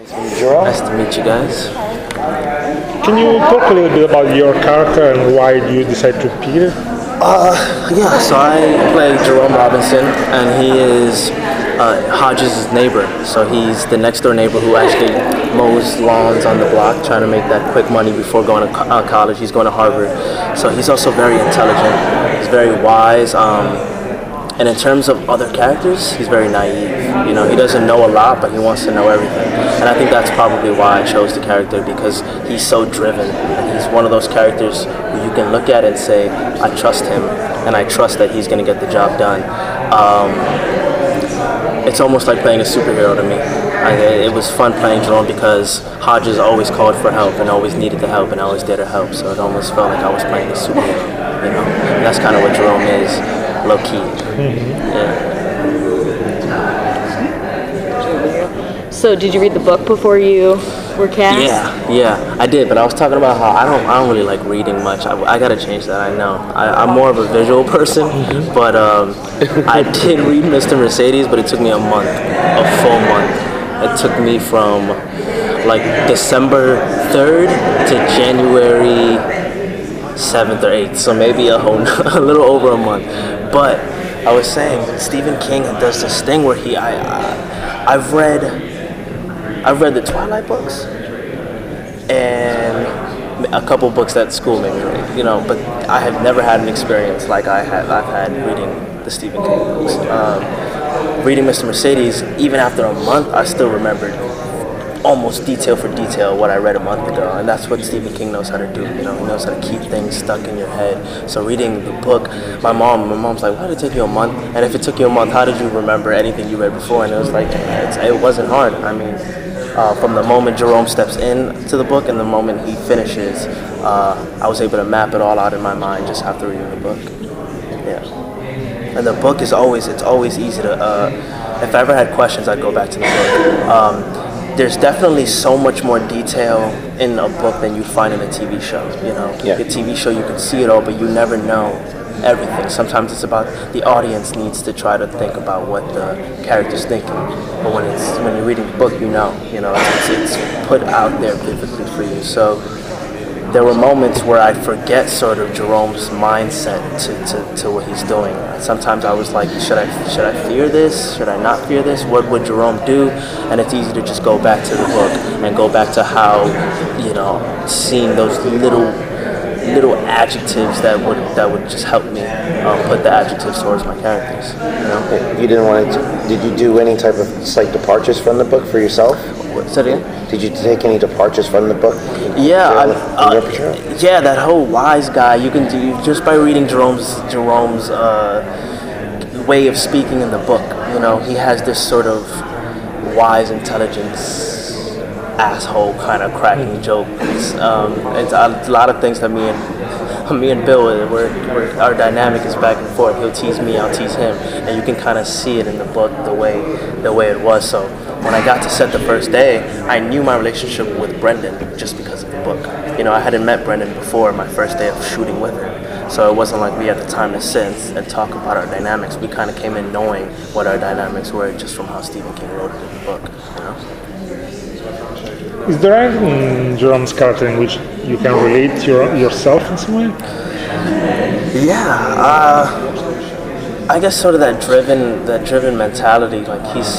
Jerome? Nice to meet you guys. Can you talk a little bit about your character and why you decide to pick it? Yeah, so I play Jerome Robinson, and he is Hodges' neighbor. So he's the next door neighbor who actually mows lawns on the block, trying to make that quick money before going to college. He's going to Harvard. So he's also very intelligent. He's very wise. And in terms of other characters, he's very naive. You know, he doesn't know a lot, but he wants to know everything. And I think that's probably why I chose the character, because he's so driven. And he's one of those characters who you can look at and say, I trust him, and I trust that he's going to get the job done. It's almost like playing a superhero to me. It was fun playing Jerome because Hodges always called for help and always needed the help and always did her help. So it almost felt like I was playing a superhero, you know. And that's kind of what Jerome is, low key. Yeah. So did you read the book before you were cast? Yeah, I did. But I was talking about how I don't really like reading much. I gotta change that. I know. I'm more of a visual person, but I did read Mr. Mercedes, but it took me a month, a full month. It took me from like December 3rd to January 7th or 8th, so maybe a little over a month. But I was saying, Stephen King does this thing where I've read the Twilight books and a couple books that school made me read, you know, but I have never had an experience like I've had reading the Stephen King books. Reading Mr. Mercedes, even after a month, I still remembered almost detail for detail what I read a month ago, and that's what Stephen King knows how to do. You know, he knows how to keep things stuck in your head. So reading the book, my mom's like, why did it take you a month? And if it took you a month, how did you remember anything you read before? And it was like, it wasn't hard. I mean, from the moment Jerome steps into the book and the moment he finishes, I was able to map it all out in my mind just after reading the book. Yeah. And the book is always easy to, if I ever had questions, I'd go back to the book. There's definitely so much more detail in a book than you find in a TV show, you know. Yeah. A TV show, you can see it all, but you never know everything. Sometimes it's about the audience needs to try to think about what the character's thinking. But when you're reading the book, you know, it's put out there vividly for you. So there were moments where I forget sort of Jerome's mindset to what he's doing. Sometimes I was like, should I fear this? Should I not fear this? What would Jerome do? And it's easy to just go back to the book and go back to how, you know, seeing those little adjectives that would just help me put the adjectives towards my characters. You know? You didn't want to. Did you do any type of slight departures from the book for yourself? Say it again? Did you take any departures from the book? Yeah, yeah, that whole wise guy. You can do just by reading Jerome's way of speaking in the book. You know, he has this sort of wise intelligence, asshole kind of cracking joke. It's a lot of things that me and Bill, where our dynamic is back and forth. He'll tease me, I'll tease him, and you can kind of see it in the book the way it was. So when I got to set the first day, I knew my relationship with Brendan just because of the book. You know, I hadn't met Brendan before my first day of shooting with him, so it wasn't like we had the time to sit and talk about our dynamics. We kind of came in knowing what our dynamics were just from how Stephen King wrote it in the book. You know. Is there anything in Jerome's character in which you can relate yourself in some way? Yeah, I guess sort of that driven mentality. Like he's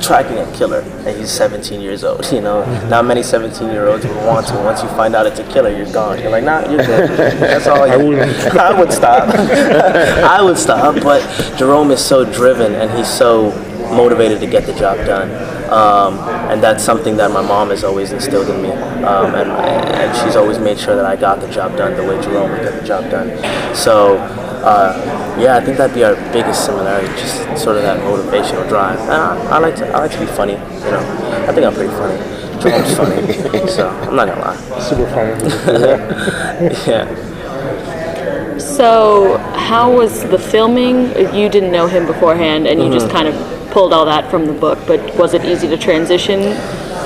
tracking a killer, and he's 17 years old. You know, Not many 17-year-olds would want to. Once you find out it's a killer, you're gone. You're like, nah, you're good. That's all. I would stop. I would stop. But Jerome is so driven, and he's so motivated to get the job done. And that's something that my mom has always instilled in me, and she's always made sure that I got the job done the way Jerome would get the job done. So, yeah, I think that'd be our biggest similarity, just sort of that motivational drive. And I like to be funny, you know. I think I'm pretty funny. Jerome's funny, so I'm not gonna lie. Super funny. Yeah. So how was the filming? You didn't know him beforehand, and you just kind of pulled all that from the book, but was it easy to transition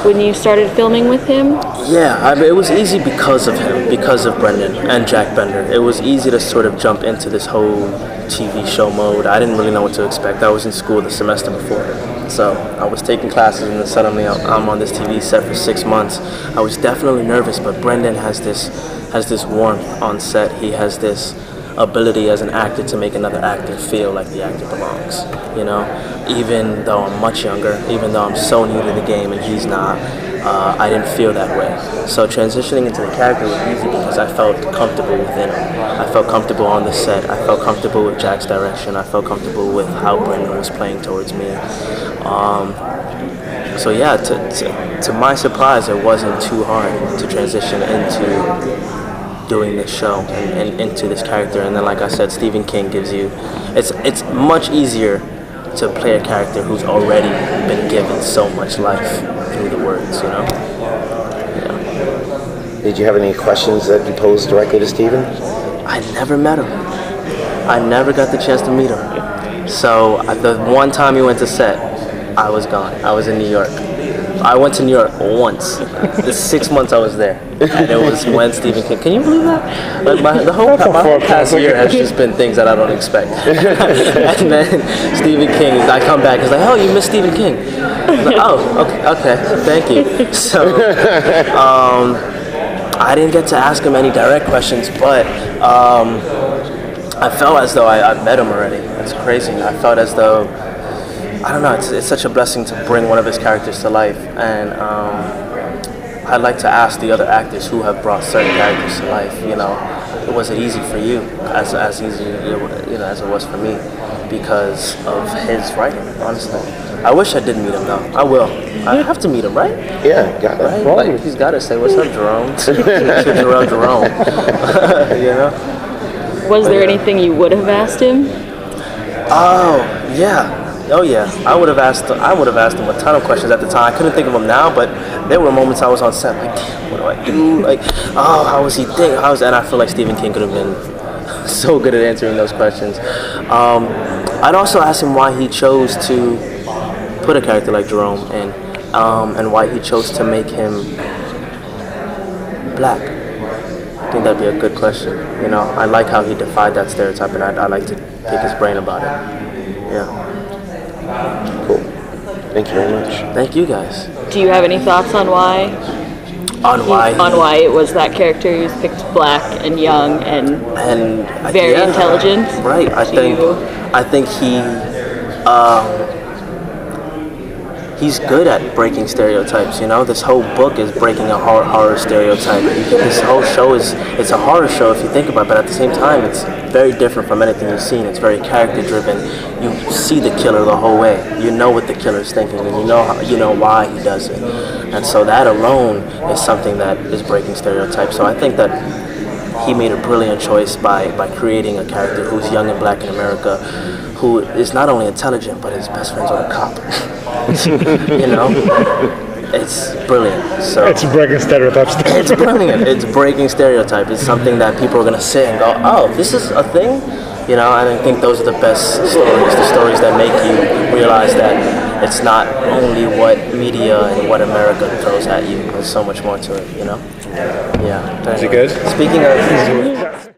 when you started filming with him? Yeah, it was easy because of him, because of Brendan and Jack Bender. It was easy to sort of jump into this whole TV show mode. I didn't really know what to expect. I was in school the semester before, so I was taking classes, and then suddenly I'm on this TV set for 6 months. I was definitely nervous, but Brendan has this warmth on set. He has this ability as an actor to make another actor feel like the actor belongs. You know, even though I'm much younger, even though I'm so new to the game and he's not, I didn't feel that way. So transitioning into the character was easy because I felt comfortable within him. I felt comfortable on the set. I felt comfortable with Jack's direction. I felt comfortable with how Brendan was playing towards me. So yeah, to my surprise, it wasn't too hard to transition into doing this show and into this character. And then, like I said, Stephen King gives you, it's much easier to play a character who's already been given so much life through the words, you know? Yeah. Did you have any questions that you posed directly to Stephen? I never met him. I never got the chance to meet him. So the one time he went to set, I was gone. I was in New York. I went to New York once. The 6 months I was there, and it was when Stephen King. Can you believe that? Like my whole past year has just been things that I don't expect. And then Stephen King, I come back, he's like, "Oh, you missed Stephen King." I'm like, "Oh, okay, thank you." So I didn't get to ask him any direct questions, but I felt as though I met him already. It's crazy. I felt as though, I don't know, it's such a blessing to bring one of his characters to life, and I'd like to ask the other actors who have brought certain characters to life, you know, was it easy for you as easy, you know, as it was for me because of his writing, honestly. I wish I did meet him though. I will. I have to meet him, right? Yeah, got it. Right? Like, he's got to say, "What's up, Jerome?" To Jharrel Jerome. You know? Was there anything you would have asked him? Oh yeah, I would have asked him a ton of questions at the time. I couldn't think of them now, but there were moments I was on set like, damn, what do I do? Like, oh, how was he think? And I feel like Stephen King could have been so good at answering those questions. I'd also ask him why he chose to put a character like Jerome in, and why he chose to make him black. I think that'd be a good question. You know, I like how he defied that stereotype, and I'd like to pick his brain about it. Yeah. Cool. Thank you very much. Thank you guys. Do you have any thoughts on why? On why It was that character he was picked black and young and very yeah, intelligent? Right. I think he's good at breaking stereotypes, you know? This whole book is breaking a horror stereotype. This whole show it's a horror show if you think about it, but at the same time, it's very different from anything you've seen. It's very character-driven. You see the killer the whole way. You know what the killer's thinking, and you know why he does it. And so that alone is something that is breaking stereotypes. So I think that he made a brilliant choice by creating a character who's young and black in America, who is not only intelligent, but his best friend's a cop. You know, it's brilliant. So It's breaking stereotypes. it's brilliant. It's breaking stereotypes. It's something that people are gonna sit and go, "Oh, this is a thing," you know. And I think those are the best stories. The stories that make you realize that it's not only what media and what America throws at you. There's so much more to it, you know. Yeah. Is it good? Speaking of.